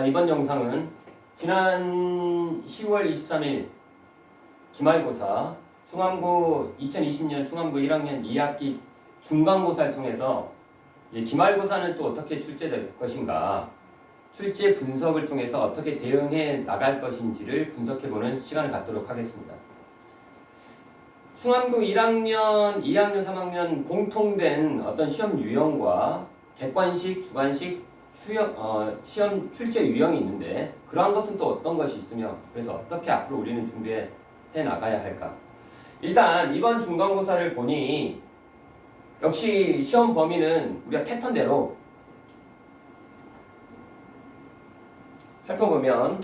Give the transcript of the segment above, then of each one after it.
이번 영상은 지난 10월 23일 기말고사 중앙고 2020년 중앙고 1학년 2학기 중간고사를 통해서 기말고사는 또 어떻게 출제될 것인가, 출제 분석을 통해서 어떻게 대응해 나갈 것인지를 분석해보는 시간을 갖도록 하겠습니다. 중앙고 1학년, 2학년, 3학년 공통된 어떤 시험 유형과 객관식, 주관식, 시험 출제 유형이 있는데 그러한 것은 또 어떤 것이 있으며 그래서 어떻게 앞으로 우리는 준비해 나가야 할까? 일단 이번 중간고사를 보니 역시 시험 범위는 우리가 패턴대로 살펴보면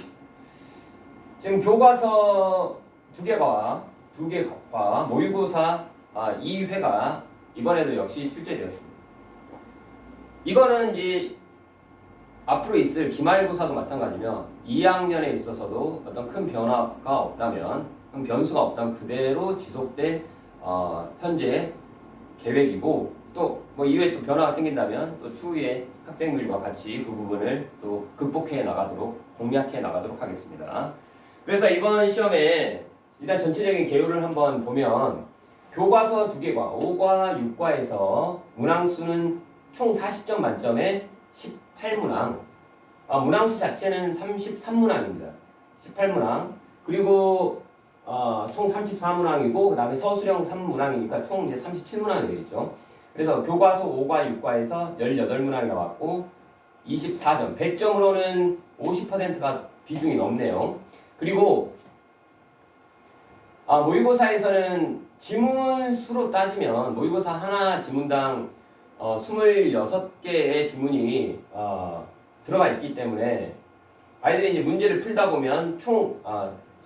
지금 교과서 두 개과 모의고사 2회가 이번에도 역시 출제되었습니다. 이거는 이제 앞으로 있을 기말고사도 마찬가지며 2학년에 있어서도 어떤 큰 변화가 없다면, 큰 변수가 없다면 그대로 지속될 현재 계획이고, 또 뭐 이외에 또 변화가 생긴다면 또 추후에 학생들과 같이 그 부분을 또 극복해 나가도록, 공략해 나가도록 하겠습니다. 그래서 이번 시험에 일단 전체적인 개요를 한번 보면 교과서 2개과 5과 6과에서 문항수는 총 40점 만점에 18문항, 문항수 자체는 33문항입니다. 18문항. 그리고 총 34문항이고 그 다음에 서술형 3문항이니까 총 이제 37문항이 되겠죠. 그래서 교과서 5과 6과에서 18문항이 나왔고 24점, 100점으로는 50%가 비중이 높네요. 그리고 모의고사에서는 지문 수로 따지면 모의고사 하나 지문당 26개의 지문이 들어가 있기 때문에 아이들이 이제 문제를 풀다 보면 총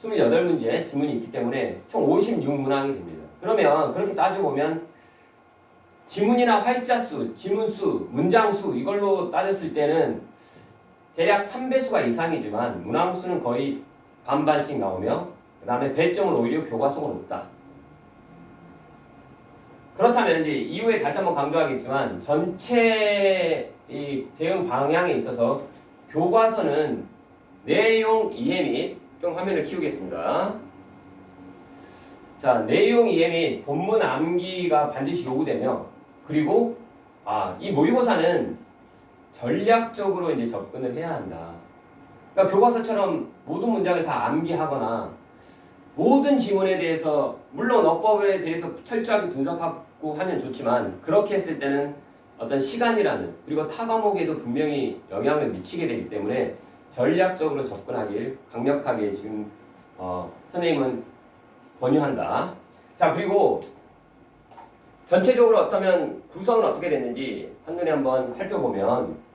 28문제 지문이 있기 때문에 총 56문항이 됩니다. 그러면 그렇게 따져보면 지문이나 활자수, 지문수, 문장수 이걸로 따졌을 때는 대략 3배수가 이상이지만 문항수는 거의 반반씩 나오며 그 다음에 배점은 오히려 교과서가 높다. 그렇다면 이제 이후에 다시 한번 강조하겠지만 전체 이 대응 방향에 있어서 교과서는 내용 이해 및 좀 화면을 키우겠습니다. 자, 내용 이해 및 본문 암기가 반드시 요구되며 그리고 이 모의고사는 전략적으로 이제 접근을 해야 한다. 그러니까 교과서처럼 모든 문장을 다 암기하거나 모든 지문에 대해서 물론 어법에 대해서 철저하게 분석하고 하면 좋지만 그렇게 했을 때는 어떤 시간이라는 그리고 타 과목에도 분명히 영향을 미치게 되기 때문에 전략적으로 접근하길 강력하게 지금 선생님은 권유한다. 자, 그리고 전체적으로 어떠면 구성은 어떻게 됐는지 한눈에 한번 살펴보면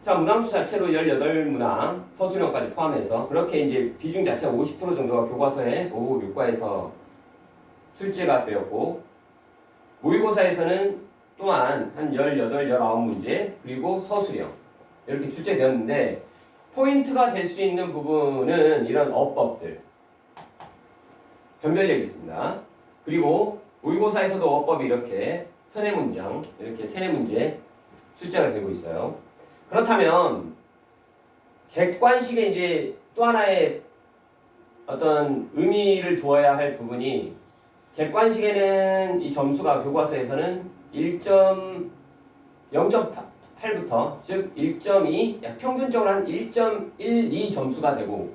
자, 문항수 자체로 18문항, 서술형까지 포함해서 그렇게 이제 비중 자체가 50% 정도가 교과서에 5, 6과에서 출제가 되었고 모의고사에서는 또한 한 18, 19문제 그리고 서술형 이렇게 출제되었는데 포인트가 될 수 있는 부분은 이런 어법들 변별력이 있습니다. 그리고 모의고사에서도 어법이 이렇게 서네 문장 이렇게 3문제 출제가 되고 있어요. 그렇다면 객관식에 이제 또 하나의 어떤 의미를 두어야 할 부분이 객관식에는 이 점수가 교과서에서는 0.8부터 즉 1.2 평균적으로 한 1.12 점수가 되고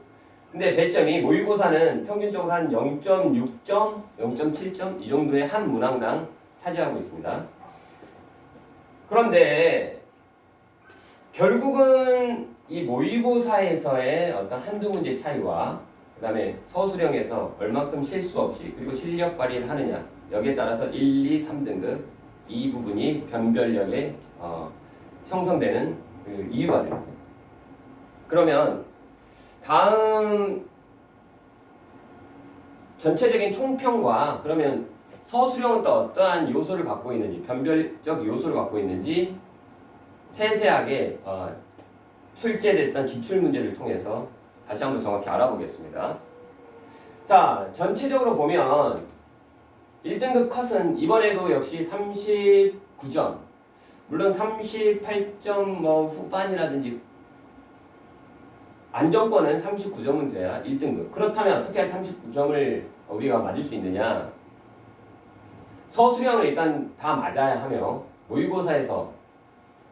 근데 배점이 모의고사는 평균적으로 한 0.6점, 0.7점 이 정도의 한 문항당 차지하고 있습니다. 그런데 결국은 이 모의고사에서의 어떤 한두 문제 차이와 그 다음에 서술형에서 얼만큼 실수 없이 그리고 실력 발휘를 하느냐 여기에 따라서 1, 2, 3등급 이 부분이 변별력에 형성되는 그 이유가 됩니다. 그러면 다음 전체적인 총평과 그러면 서술형은 또 어떠한 요소를 갖고 있는지 변별적 요소를 갖고 있는지 세세하게 출제됐던 기출문제를 통해서 다시 한번 정확히 알아보겠습니다. 자, 전체적으로 보면 1등급 컷은 이번에도 역시 39점 물론 38점 후반이라든지 안정권은 39점은 돼야 1등급. 그렇다면 어떻게 39점을 우리가 맞을 수 있느냐? 서술형을 일단 다 맞아야 하며 모의고사에서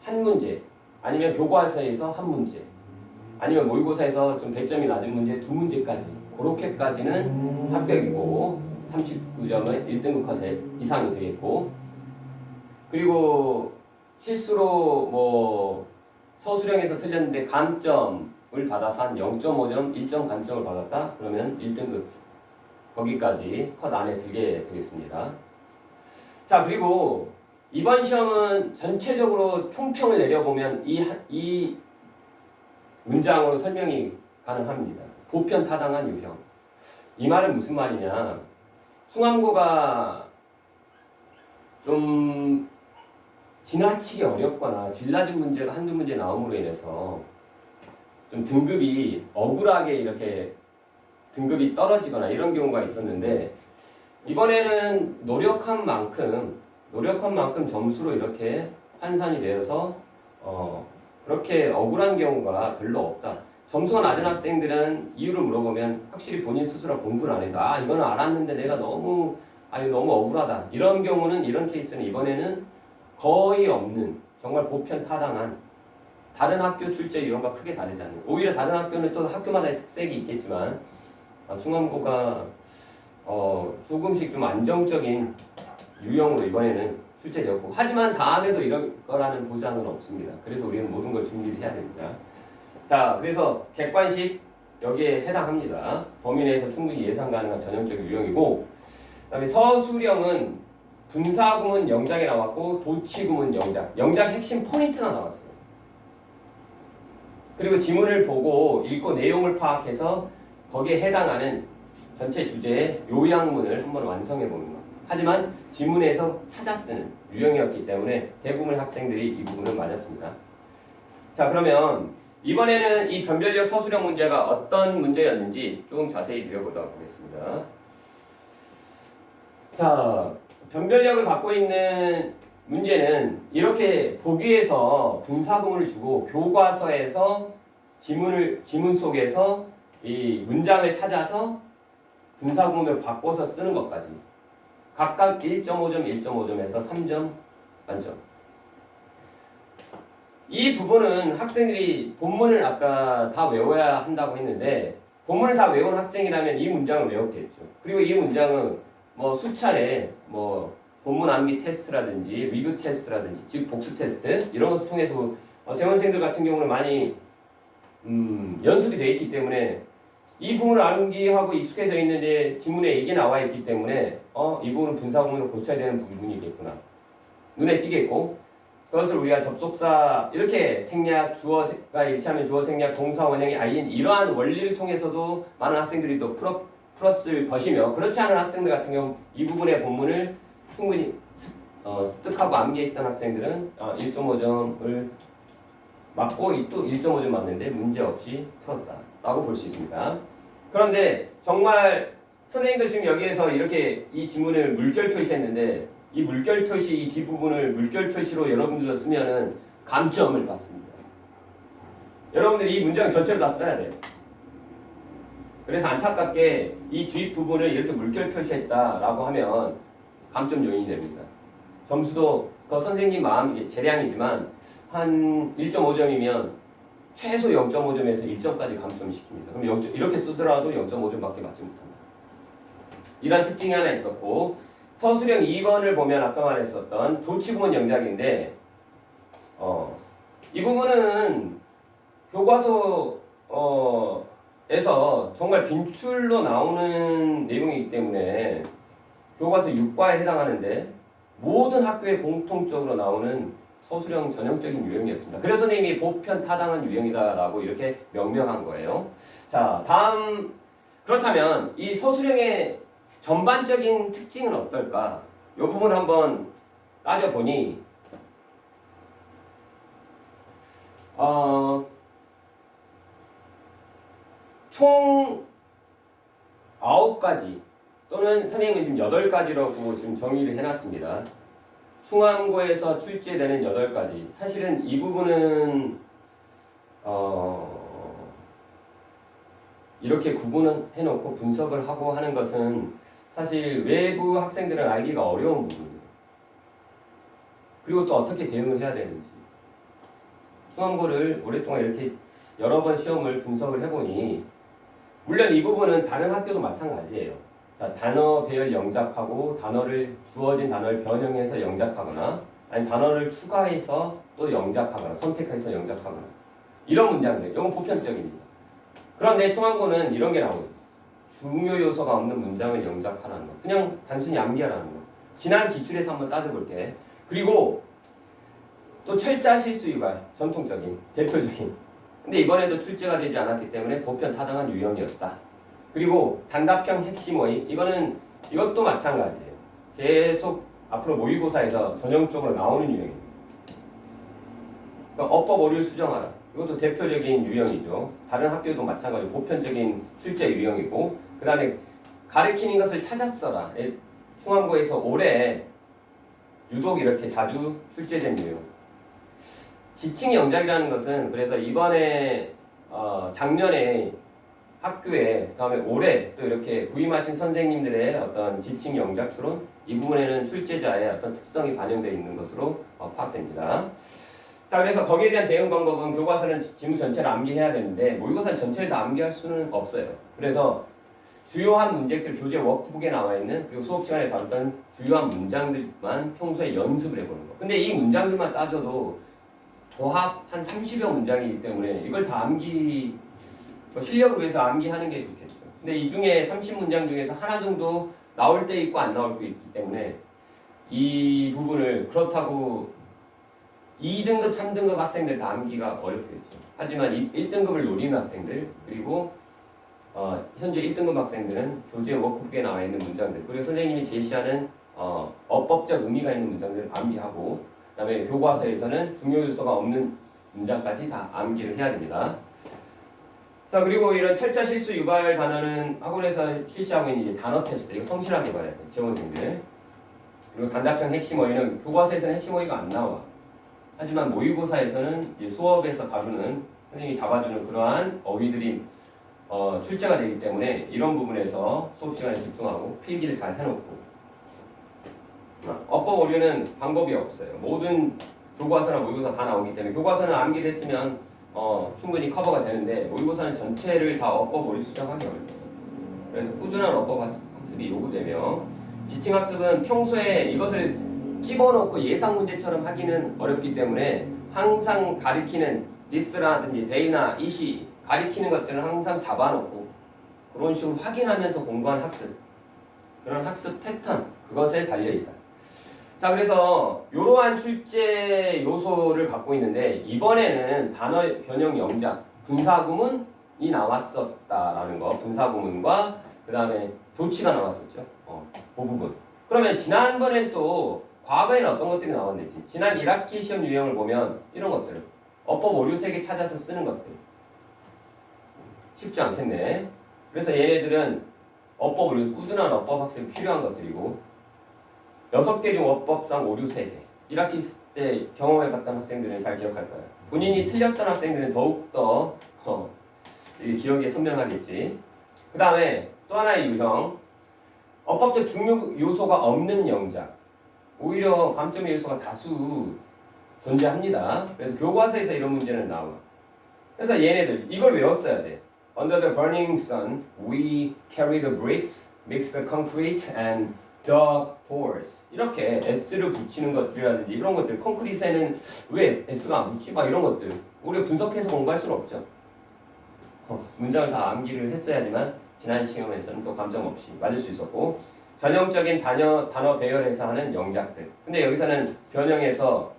한 문제, 아니면 교과서에서 한 문제, 아니면 모의고사에서 좀 배점이 낮은 문제 두 문제까지, 그렇게까지는 합격이고 39점은 1등급 컷의 이상이 되겠고, 그리고 실수로 뭐 서술형에서 틀렸는데 감점을 받아서 한 0.5점, 1점 감점을 받았다? 그러면 1등급 거기까지 컷 안에 들게 되겠습니다. 자, 그리고 이번 시험은 전체적으로 총평을 내려보면 이 문장으로 설명이 가능합니다. 보편 타당한 유형. 이 말은 무슨 말이냐? 충암고가 좀 지나치게 어렵거나 질 낮은 문제가 한두 문제 나옴으로 인해서 좀 등급이 억울하게 이렇게 등급이 떨어지거나 이런 경우가 있었는데, 이번에는 노력한 만큼 점수로 이렇게 환산이 되어서 그렇게 억울한 경우가 별로 없다. 점수가 낮은 학생들은 이유를 물어보면 확실히 본인 스스로 공부를 안 해도 이거는 알았는데 내가 너무 억울하다. 이런 경우는, 이런 케이스는 이번에는 거의 없는, 정말 보편 타당한, 다른 학교 출제 유형과 크게 다르지 않는, 오히려 다른 학교는 또 학교마다의 특색이 있겠지만 충암고가 조금씩 좀 안정적인 유형으로 이번에는 출제되었고, 하지만 다음에도 이럴 거라는 보장은 없습니다. 그래서 우리는 모든 걸 준비를 해야 됩니다. 자, 그래서 객관식 여기에 해당합니다. 범위 내에서 충분히 예상 가능한 전형적인 유형이고, 그 다음에 서술형은 분사구문 영작에 나왔고 도치구문 영작 핵심 포인트가 나왔어요. 그리고 지문을 보고 읽고 내용을 파악해서 거기에 해당하는 전체 주제의 요약문을 한번 완성해 보는 것. 하지만 지문에서 찾아 쓰는 유형이었기 때문에 대부분의 학생들이 이 부분을 맞았습니다. 자, 그러면 이번에는 이 변별력 서술형 문제가 어떤 문제였는지 조금 자세히 들여보도록 하겠습니다. 자, 변별력을 갖고 있는 문제는 이렇게 보기에서 분사구문을 주고 교과서에서 지문 속에서 이 문장을 찾아서 분사구문을 바꿔서 쓰는 것까지 각각 1.5점, 1.5점에서 3점 만점. 이 부분은 학생들이 본문을 아까 다 외워야 한다고 했는데, 본문을 다 외운 학생이라면 이 문장을 외웠겠죠. 그리고 이 문장은 뭐 수차례 뭐 본문 암기 테스트라든지 리뷰 테스트라든지, 즉 복수 테스트 이런 것을 통해서 재원생들 같은 경우는 많이 연습이 되어 있기 때문에 이 부분을 암기하고 익숙해져 있는데 지문에 이게 나와 있기 때문에 이 부분은 분사구문으로 고쳐야 되는 부분이겠구나, 눈에 띄겠고, 그것을 우리가 접속사 이렇게 생략, 주어가 일치하면 주어 생략, 동사 원형이 IN 이러한 원리를 통해서도 많은 학생들이 또 풀었을 것이며, 그렇지 않은 학생들 같은 경우 이 부분의 본문을 충분히 습득하고 암기했던 학생들은 1.5점을 맞고 또 1.5점 맞는데 문제없이 풀었다라고 볼 수 있습니다. 그런데 정말 선생님도 지금 여기에서 이렇게 이 지문을 물결 표시했는데, 이 물결 표시, 이 뒷부분을 물결 표시로 여러분들도 쓰면은 감점을 받습니다. 여러분들이 이 문장 전체를 다 써야 돼요. 그래서 안타깝게 이 뒷부분을 이렇게 물결 표시했다라고 하면 감점 요인이 됩니다. 점수도 그 선생님 마음 재량이지만 한 1.5점이면 최소 0.5점에서 1점까지 감점시킵니다. 그럼 이렇게 쓰더라도 0.5점밖에 맞지 못한다. 이런 특징이 하나 있었고, 서술형 2번을 보면 아까 말했었던 도치구문 영작인데 이 부분은 교과서에서 정말 빈출로 나오는 내용이기 때문에 교과서 6과에 해당하는데 모든 학교에 공통적으로 나오는 서술형 전형적인 유형이었습니다. 그래서 선생님이 보편 타당한 유형이다라고 이렇게 명명한 거예요. 자, 다음, 그렇다면 이 서술형의 전반적인 특징은 어떨까? 이 부분 한번 따져보니 총 9가지 또는 선생님은 지금 8가지라고 지금 정의를 해놨습니다. 충암고에서 출제되는 8가지. 사실은 이 부분은 이렇게 구분을 해놓고 분석을 하고 하는 것은 사실 외부 학생들은 알기가 어려운 부분이에요. 그리고 또 어떻게 대응을 해야 되는지. 수험고를 오랫동안 이렇게 여러 번 시험을 분석을 해보니 물론 이 부분은 다른 학교도 마찬가지예요. 자, 단어 배열 영작하고 주어진 단어를 변형해서 영작하거나 아니 단어를 추가해서 또 영작하거나 선택해서 영작하거나 이런 문장들, 이건 보편적입니다. 그런데 중앙고는 이런 게 나오거든요. 중요 요소가 없는 문장을 영작하라는 거. 그냥 단순히 암기하라는 거. 지난 기출에서 한번 따져볼게. 그리고 또 철자 실수 유발, 전통적인, 대표적인. 근데 이번에도 출제가 되지 않았기 때문에 보편 타당한 유형이었다. 그리고 단답형 핵심어휘, 이것도 마찬가지예요. 계속 앞으로 모의고사에서 전형적으로 나오는 유형입니다. 그러니까 어법 오류를 수정하라. 이것도 대표적인 유형이죠. 다른 학교도 마찬가지로 보편적인 출제 유형이고, 그 다음에 가르치는 것을 찾았어라. 중앙고에서 올해 유독 이렇게 자주 출제된 유형. 지칭 영작이라는 것은 그래서 이번에 작년에 학교에 그다음에 올해 또 이렇게 부임하신 선생님들의 어떤 지칭 영작 추론 이 부분에는 출제자의 어떤 특성이 반영되어 있는 것으로 파악됩니다. 자, 그래서 거기에 대한 대응 방법은 교과서는 지문 전체를 암기해야 되는데 모의고사 전체를 다 암기할 수는 없어요. 그래서 주요한 문제들 교재 워크북에 나와 있는 그리고 수업 시간에 다뤘던 주요한 문장들만 평소에 연습을 해보는 거. 근데 이 문장들만 따져도 도합 한 30여 문장이기 때문에 이걸 다 실력을 위해서 암기하는 게 좋겠죠. 근데 이 중에 30문장 중에서 하나 정도 나올 때 있고 안 나올 때 있기 때문에 이 부분을 그렇다고 2등급, 3등급 학생들 다 암기가 어렵겠죠. 하지만 1등급을 노리는 학생들 그리고 현재 1등급 학생들은 교재 워크북에 나와 있는 문장들 그리고 선생님이 제시하는 어법적 의미가 있는 문장들을 암기하고 그 다음에 교과서에서는 중요 요소가 없는 문장까지 다 암기를 해야 됩니다. 자, 그리고 이런 철자 실수 유발 단어는 학원에서 실시하고 있는 이제 단어 테스트, 이거 성실하게 봐야 돼요, 지원생들. 그리고 단답형 핵심 어휘는 교과서에서는 핵심 어휘가 안 나와. 하지만 모의고사에서는 이제 수업에서 다루는 선생님이 잡아주는 그러한 어휘들이 출제가 되기 때문에 이런 부분에서 수업 시간에 집중하고 필기를 잘 해놓고 어법 오류는 방법이 없어요. 모든 교과서나 모의고사 다 나오기 때문에 교과서는 암기를 했으면 충분히 커버가 되는데 모의고사는 전체를 다 어법 오류 수정하기 어려워요. 그래서 꾸준한 어법 학습이 요구되며 지칭 학습은 평소에 이것을 집어넣고 예상 문제처럼 하기는 어렵기 때문에 항상 가리키는 this라든지 they나 it이 가리키는 것들은 항상 잡아놓고 그런 식으로 확인하면서 공부한 학습 그런 학습 패턴 그것에 달려있다. 자, 그래서 이러한 출제 요소를 갖고 있는데 이번에는 단어 변형 영작 분사구문이 나왔었다라는 거 분사구문과 그 다음에 도치가 나왔었죠. 그 부분. 그러면 지난번엔 또 과거에는 어떤 것들이 나왔는지 지난 1학기 시험 유형을 보면 이런 것들 어법 오류색에 찾아서 쓰는 것들 쉽지 않겠네. 그래서 얘네들은 어법 오류 꾸준한 어법 학습이 필요한 것들이고 6개 중 어법상 오류 3개 1학기 때 경험해봤던 학생들은 잘 기억할 거예요. 본인이 틀렸던 학생들은 더욱더 기억에 선명하겠지. 그 다음에 또 하나의 유형 어법적 중요 요소가 없는 영작 오히려 감점의 요소가 다수 존재합니다. 그래서 교과서에서 이런 문제는 나와. 그래서 얘네들 이걸 외웠어야 돼. Under the burning sun, we carry the bricks, mix the concrete, and dug holes. 이렇게 S를 붙이는 것들이라든지 이런 것들. 콘크리트에는 왜 S가 안 붙지? 막 이런 것들. 우리가 분석해서 공부할 수는 없죠. 문장을 다 암기를 했어야지만 지난 시험에서는 또 감점 없이 맞을 수 있었고 전형적인 단어 배열에서 하는 영작들. 근데 여기서는 변형해서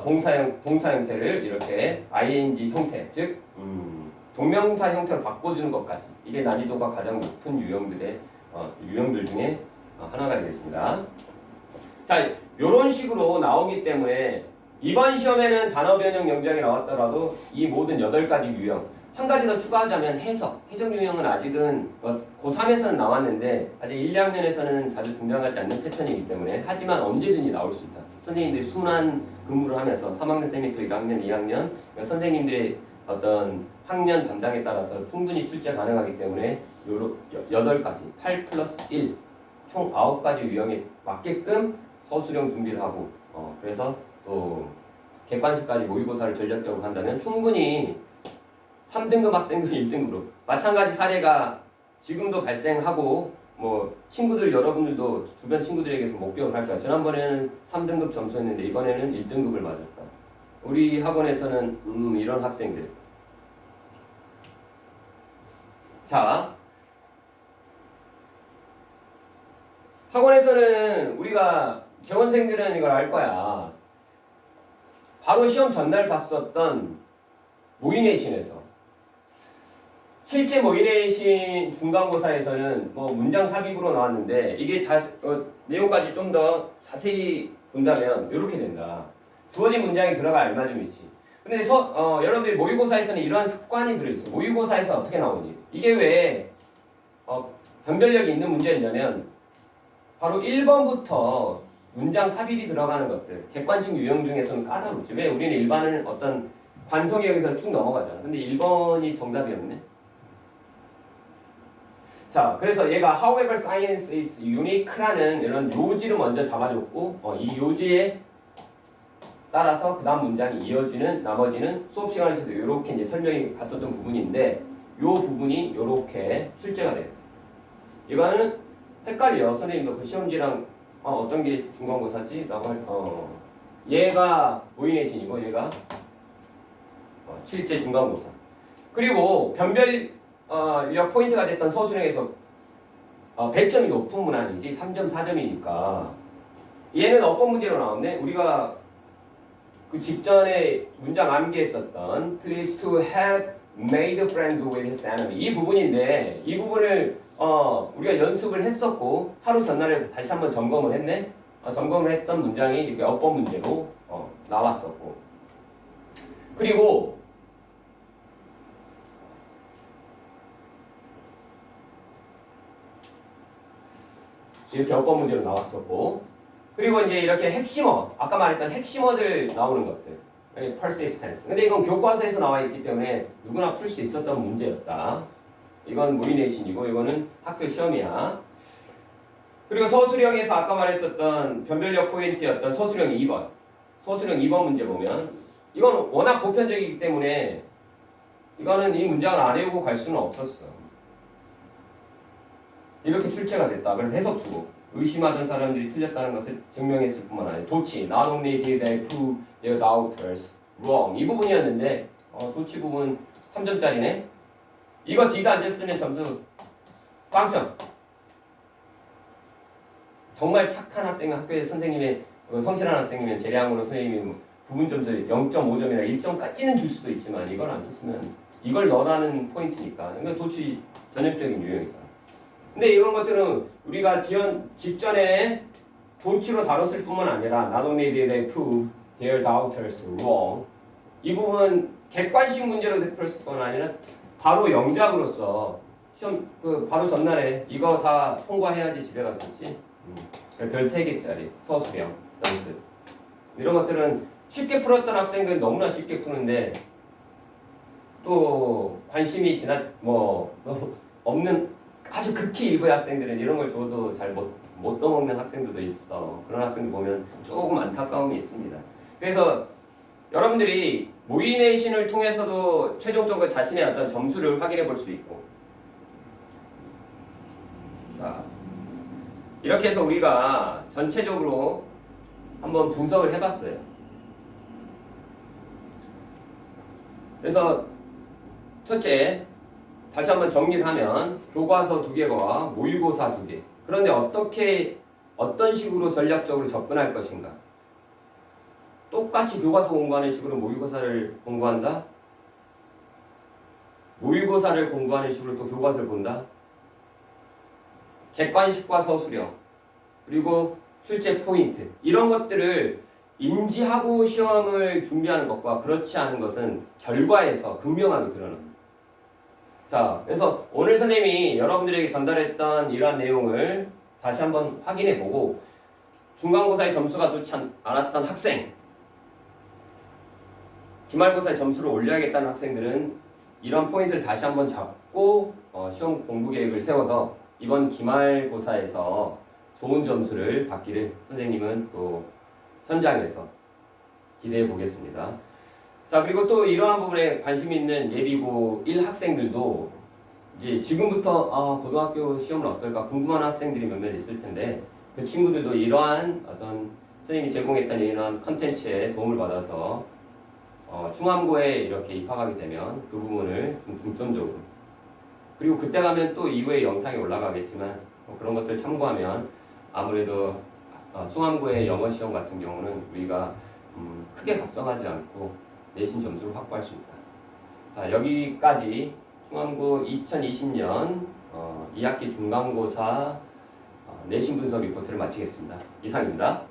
동사 형태를 이렇게 ing 형태, 즉 동명사 형태로 바꿔주는 것까지 이게 난이도가 가장 높은 유형들 중에 하나가 되겠습니다. 자, 이런 식으로 나오기 때문에 이번 시험에는 단어 변형 영작이 나왔더라도 이 모든 8가지 유형 한 가지 더 추가하자면 해석 유형은 아직은 고3에서는 나왔는데 아직 1, 2학년에서는 자주 등장하지 않는 패턴이기 때문에 하지만 언제든지 나올 수 있다. 선생님들이 순환 근무를 하면서 3학년 쌤이 또 1학년, 2학년 선생님들의 어떤 학년 담당에 따라서 충분히 출제 가능하기 때문에 요로 8가지 8 플러스 1 총 9가지 유형에 맞게끔 서술형 준비를 하고 그래서 또 객관식까지 모의고사를 전략적으로 한다면 충분히 3등급 학생들 1등급으로 마찬가지 사례가 지금도 발생하고 뭐 친구들 여러분들도 주변 친구들에게서 목격을 할 거야. 지난번에는 3등급 점수했는데 이번에는 1등급을 맞았다. 우리 학원에서는 이런 학생들. 자, 학원에서는 우리가 재원생들은 이걸 알 거야. 바로 시험 전날 봤었던 모의내신에서 실제 모의내신 중간고사에서는 뭐 문장 삽입으로 나왔는데 이게 내용까지 좀 더 자세히 본다면 이렇게 된다. 주어진 문장이 들어가 알맞음이 있지. 근데 여러분들이 모의고사에서는 이러한 습관이 들어있어. 모의고사에서 어떻게 나오니? 이게 왜 변별력이 있는 문제였냐면 바로 1번부터 문장 삽입이 들어가는 것들. 객관식 유형 중에서는 까다롭지. 왜? 우리는 일반은 어떤 관성에 여기서 쭉 넘어가잖아. 근데 1번이 정답이었네. 자, 그래서 얘가 however science is unique라는 이런 요지를 먼저 잡아줬고 이 요지에 따라서 그 다음 문장이 이어지는 나머지는 수업 시간에서도 이렇게 이제 설명이 갔었던 부분인데 요 부분이 이렇게 출제가 되었어요. 이거는 헷갈려. 선생님도 그 시험지랑 어떤 게 중간고사지? 라고 얘가 모의내신이고 얘가 실제 중간고사. 그리고 변별력 포인트가 됐던 서술형에서 100점이 높은 문항이지 3점, 4점이니까 얘는 어떤 문제로 나왔네? 우리가 그 직전에 문장 암기했었던 Please to have made friends with his enemy 이 부분인데 이 부분을 우리가 연습을 했었고 하루 전날에 다시 한번 점검을 했네. 점검을 했던 문장이 이렇게 어법 문제로 나왔었고 그리고 이렇게 어법 문제로 나왔었고 그리고 이제 이렇게 핵심어 아까 말했던 핵심어들 나오는 것들 persistence 근데 이건 교과서에서 나와 있기 때문에 누구나 풀 수 있었던 문제였다. 이건 모의내신이고 이거는 학교 시험이야. 그리고 서술형에서 아까 말했었던 변별력 포인트였던 서술형 2번 서술형 2번 문제 보면 이건 워낙 보편적이기 때문에 이거는 이 문장을 안 외우고 갈 수는 없었어. 이렇게 출제가 됐다. 그래서 해석 주고 의심하던 사람들이 틀렸다는 것을 증명했을 뿐만 아니라 도치 not only did they prove their doubters wrong 이 부분이었는데 도치 부분 3점짜리네. 이거 did 안 됐으면 점수 빵점. 정말 착한 학생은 학교에 선생님의 성실한 학생이면 재량으로 선생님이 부분 점수 0.5점이나 1점까지는 줄 수도 있지만 이걸 안 썼으면 이걸 넣으라는 포인트니까 이건 도치 전형적인 유형이잖아. 근데 이런 것들은 우리가 직전에 도치로 다뤘을 뿐만 아니라 not only did they prove their doubters wrong 이 부분 객관식 문제로 풀었을 뿐 아니라 바로 영작으로서 시험 바로 전날에 이거 다 통과해야지 집에 갔었지. 별 3개짜리 서술형 연습 이런 것들은 쉽게 풀었던 학생들은 너무나 쉽게 푸는데 또 관심이 없는 아주 극히 일부의 학생들은 이런 걸 줘도 잘 못 떠먹는 학생들도 있어. 그런 학생들 보면 조금 안타까움이 있습니다. 그래서 여러분들이 모의내신을 통해서도 최종적으로 자신의 어떤 점수를 확인해 볼 수 있고 자 이렇게 해서 우리가 전체적으로 한번 분석을 해봤어요. 그래서 첫째 다시 한번 정리를 하면 교과서 2개와 모의고사 2개. 그런데 어떤 식으로 전략적으로 접근할 것인가? 똑같이 교과서 공부하는 식으로 모의고사를 공부한다? 모의고사를 공부하는 식으로 또 교과서를 본다? 객관식과 서술형 그리고 출제 포인트 이런 것들을 인지하고 시험을 준비하는 것과 그렇지 않은 것은 결과에서 극명하게 드러납니다. 자, 그래서 오늘 선생님이 여러분들에게 전달했던 이러한 내용을 다시 한번 확인해 보고 중간고사의 점수가 좋지 않았던 학생 기말고사에 점수를 올려야겠다는 학생들은 이런 포인트를 다시 한번 잡고 시험 공부 계획을 세워서 이번 기말고사에서 좋은 점수를 받기를 선생님은 또 현장에서 기대해 보겠습니다. 자, 그리고 또 이러한 부분에 관심 있는 예비고 1 학생들도 이제 지금부터 고등학교 시험은 어떨까 궁금한 학생들이 몇몇 있을 텐데 그 친구들도 이러한 어떤 선생님이 제공했던 이러한 컨텐츠에 도움을 받아서 충암고에 이렇게 입학하게 되면 그 부분을 좀 중점적으로 그리고 그때 가면 또 이후에 영상이 올라가겠지만 그런 것들 참고하면 아무래도 충암고의 영어 시험 같은 경우는 우리가 크게 걱정하지 않고 내신 점수를 확보할 수 있다. 자, 여기까지 충암고 2020년 2학기 중간고사 내신 분석 리포트를 마치겠습니다. 이상입니다.